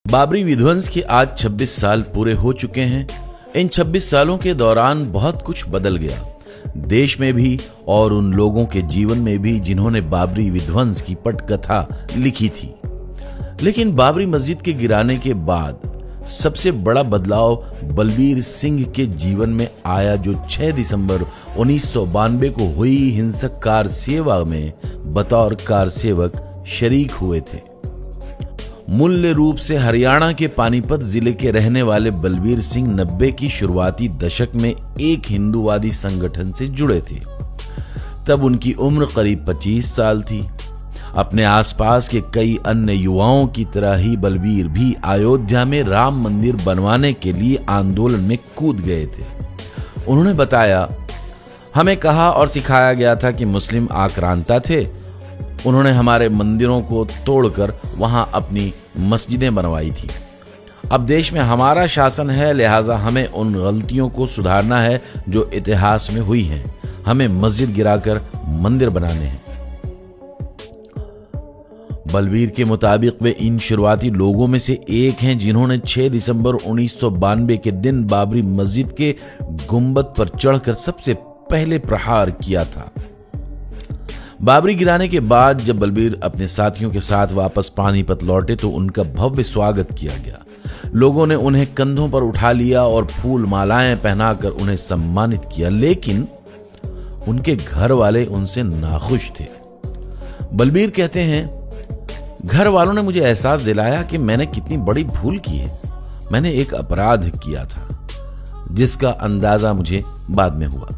बाबरी विध्वंस के आज 26 साल पूरे हो चुके हैं। इन 26 सालों के दौरान बहुत कुछ बदल गया, देश में भी और उन लोगों के जीवन में भी जिन्होंने बाबरी विध्वंस की पटकथा लिखी थी। लेकिन बाबरी मस्जिद के गिराने के बाद सबसे बड़ा बदलाव बलबीर सिंह के जीवन में आया, जो 6 दिसंबर 1992 को हुई हिंसक कार सेवा में बतौर कार सेवक शरीक हुए थे। मूल रूप से हरियाणा के पानीपत जिले के रहने वाले बलबीर सिंह 90 की शुरुआती दशक में एक हिंदूवादी संगठन से जुड़े थे। तब उनकी उम्र करीब 25 साल थी। अपने आसपास के कई अन्य युवाओं की तरह ही बलबीर भी अयोध्या में राम मंदिर बनवाने के लिए आंदोलन में कूद गए थे। उन्होंने बताया, हमें कहा और सिखाया गया था कि मुस्लिम आक्रांता थे। उन्होंने हमारे मंदिरों को तोड़कर वहां अपनी मस्जिदें बनवाई थी। अब देश में हमारा शासन है, लिहाजा हमें उन गलतियों को सुधारना है जो इतिहास में हुई हैं। हमें मस्जिद गिराकर मंदिर बनाने हैं। बलबीर के मुताबिक वे इन शुरुआती लोगों में से एक हैं जिन्होंने 6 दिसंबर 1992 के दिन बाबरी मस्जिद के गुंबद पर चढ़कर सबसे पहले प्रहार किया था। बाबरी गिराने के बाद जब बलबीर अपने साथियों के साथ वापस पानीपत लौटे तो उनका भव्य स्वागत किया गया। लोगों ने उन्हें कंधों पर उठा लिया और फूल मालाएं पहनाकर उन्हें सम्मानित किया, लेकिन उनके घर वाले उनसे नाखुश थे। बलबीर कहते हैं, घर वालों ने मुझे एहसास दिलाया कि मैंने कितनी बड़ी भूल की है। मैंने एक अपराध किया था जिसका अंदाजा मुझे बाद में हुआ।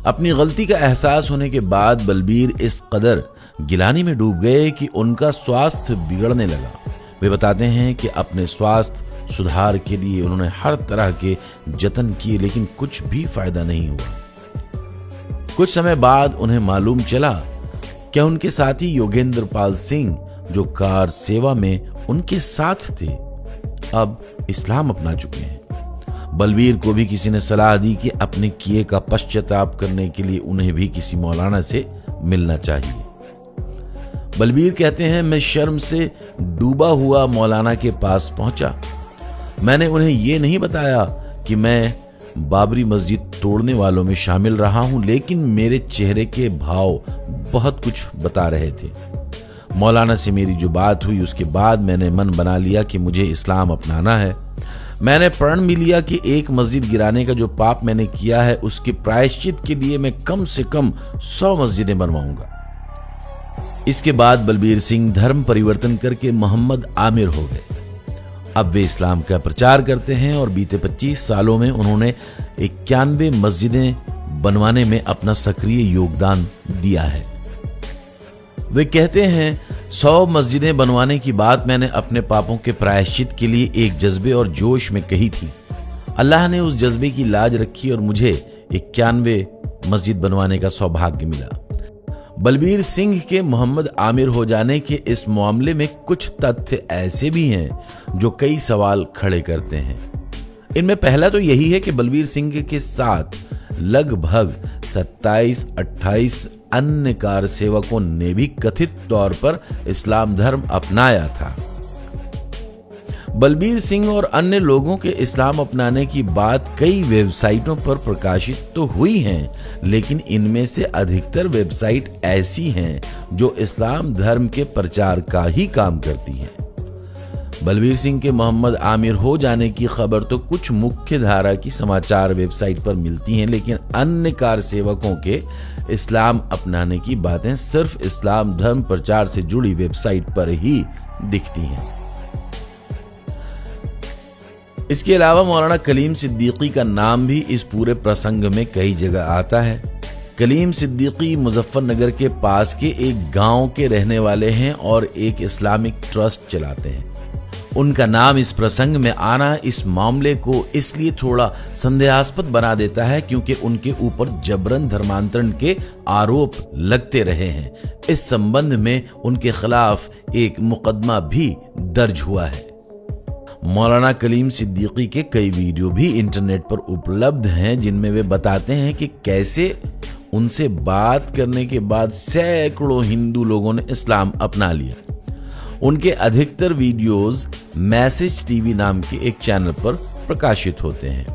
अपनी गलती का एहसास होने के बाद बलबीर इस कदर गिलानी में डूब गए कि उनका स्वास्थ्य बिगड़ने लगा। वे बताते हैं कि अपने स्वास्थ्य सुधार के लिए उन्होंने हर तरह के जतन किए, लेकिन कुछ भी फायदा नहीं हुआ। कुछ समय बाद उन्हें मालूम चला कि उनके साथी योगेंद्र पाल सिंह, जो कार सेवा में उनके साथ थे, अब इस्लाम अपना चुके हैं। बलबीर को भी किसी ने सलाह दी कि अपने किए का पश्चाताप करने के लिए उन्हें भी किसी मौलाना से मिलना चाहिए। बलबीर कहते हैं, मैं शर्म से डूबा हुआ मौलाना के पास पहुंचा। मैंने उन्हें यह नहीं बताया कि मैं बाबरी मस्जिद तोड़ने वालों में शामिल रहा हूं, लेकिन मेरे चेहरे के भाव बहुत कुछ बता रहे थे। मौलाना से मेरी जो बात हुई उसके बाद मैंने मन बना लिया कि मुझे इस्लाम अपनाना है। मैंने प्रण भी लिया कि एक मस्जिद गिराने का जो पाप मैंने किया है उसके प्रायश्चित के लिए मैं कम से कम 100 मस्जिदें बनवाऊंगा। इसके बाद बलबीर सिंह धर्म परिवर्तन करके मोहम्मद आमिर हो गए। अब वे इस्लाम का प्रचार करते हैं और बीते 25 सालों में उन्होंने 91 मस्जिदें बनवाने में अपना सक्रिय योगदान दिया है। वे कहते हैं, 100 मस्जिदें बनवाने की बात मैंने अपने पापों के प्रायश्चित के लिए एक जज्बे और जोश में कही थी। अल्लाह ने उस जज्बे की लाज रखी और मुझे 91 मस्जिद बनवाने का सौभाग्य मिला। बलबीर सिंह के मोहम्मद आमिर हो जाने के इस मामले में कुछ तथ्य ऐसे भी हैं जो कई सवाल खड़े करते हैं। इनमें पहला तो यही है कि बलबीर सिंह के साथ लगभग 27-28 अन्य कार सेवकों ने भी कथित तौर पर इस्लाम धर्म अपनाया था। बलबीर सिंह और अन्य लोगों के इस्लाम अपनाने की बात कई वेबसाइटों पर प्रकाशित तो हुई हैं, लेकिन इनमें से अधिकतर वेबसाइट ऐसी हैं जो इस्लाम धर्म के प्रचार का ही काम करती हैं। बलबीर सिंह के मोहम्मद आमिर हो जाने की खबर तो कुछ मुख्य धारा की समाचार वेबसाइट पर मिलती हैं, लेकिन अन्य कार सेवकों के इस्लाम अपनाने की बातें सिर्फ इस्लाम धर्म प्रचार से जुड़ी वेबसाइट पर ही दिखती हैं। इसके अलावा मौलाना कलीम सिद्दीकी का नाम भी इस पूरे प्रसंग में कई जगह आता है। कलीम सिद्दीकी मुजफ्फरनगर के पास के एक गांव के रहने वाले हैं और एक इस्लामिक ट्रस्ट चलाते हैं। उनका नाम इस प्रसंग में आना इस मामले को इसलिए थोड़ा संदेहास्पद बना देता है क्योंकि उनके ऊपर जबरन धर्मांतरण के आरोप लगते रहे हैं। इस संबंध में उनके खिलाफ एक मुकदमा भी दर्ज हुआ है। मौलाना कलीम सिद्दीकी के कई वीडियो भी इंटरनेट पर उपलब्ध हैं जिनमें वे बताते हैं कि कैसे उनसे बात करने के बाद सैकड़ों हिंदू लोगों ने इस्लाम अपना लिया। उनके अधिकतर वीडियोस मैसेज टीवी नाम के एक चैनल पर प्रकाशित होते हैं।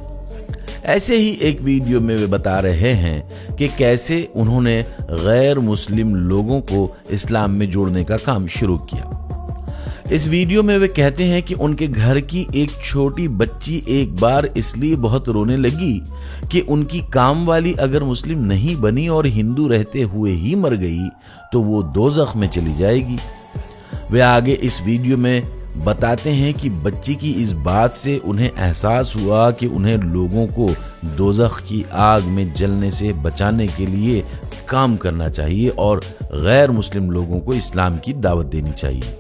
ऐसे ही एक वीडियो में वे बता रहे हैं कि कैसे उन्होंने गैर मुस्लिम लोगों को इस्लाम में जोड़ने का काम शुरू किया। इस वीडियो में वे कहते हैं कि उनके घर की एक छोटी बच्ची एक बार इसलिए बहुत रोने लगी कि उनकी काम वाली अगर मुस्लिम नहीं बनी और हिंदू रहते हुए ही मर गई तो वो दोज़ख में चली जाएगी। वे आगे इस वीडियो में बताते हैं कि बच्ची की इस बात से उन्हें एहसास हुआ कि उन्हें लोगों को दोज़ख की आग में जलने से बचाने के लिए काम करना चाहिए और गैर मुस्लिम लोगों को इस्लाम की दावत देनी चाहिए।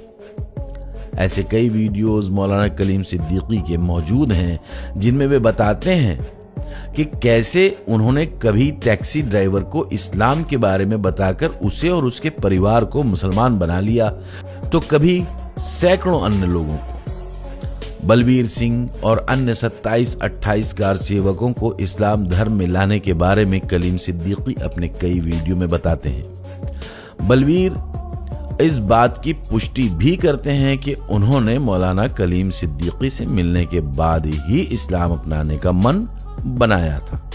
ऐसे कई वीडियोस मौलाना कलीम सिद्दीकी के मौजूद हैं जिनमें वे बताते हैं कि कैसे उन्होंने कभी टैक्सी ड्राइवर को इस्लाम के बारे में बताकर उसे और उसके परिवार को मुसलमान बना लिया, तो कभी सैकड़ों अन्य लोगों को। बलबीर सिंह और अन्य 27-28 कार सेवकों को इस्लाम धर्म में लाने के बारे में कलीम सिद्दीकी अपने कई वीडियो में बताते हैं। बलबीर इस बात की पुष्टि भी करते हैं कि उन्होंने मौलाना कलीम सिद्दीकी से मिलने के बाद ही इस्लाम अपनाने का मन बनाया था।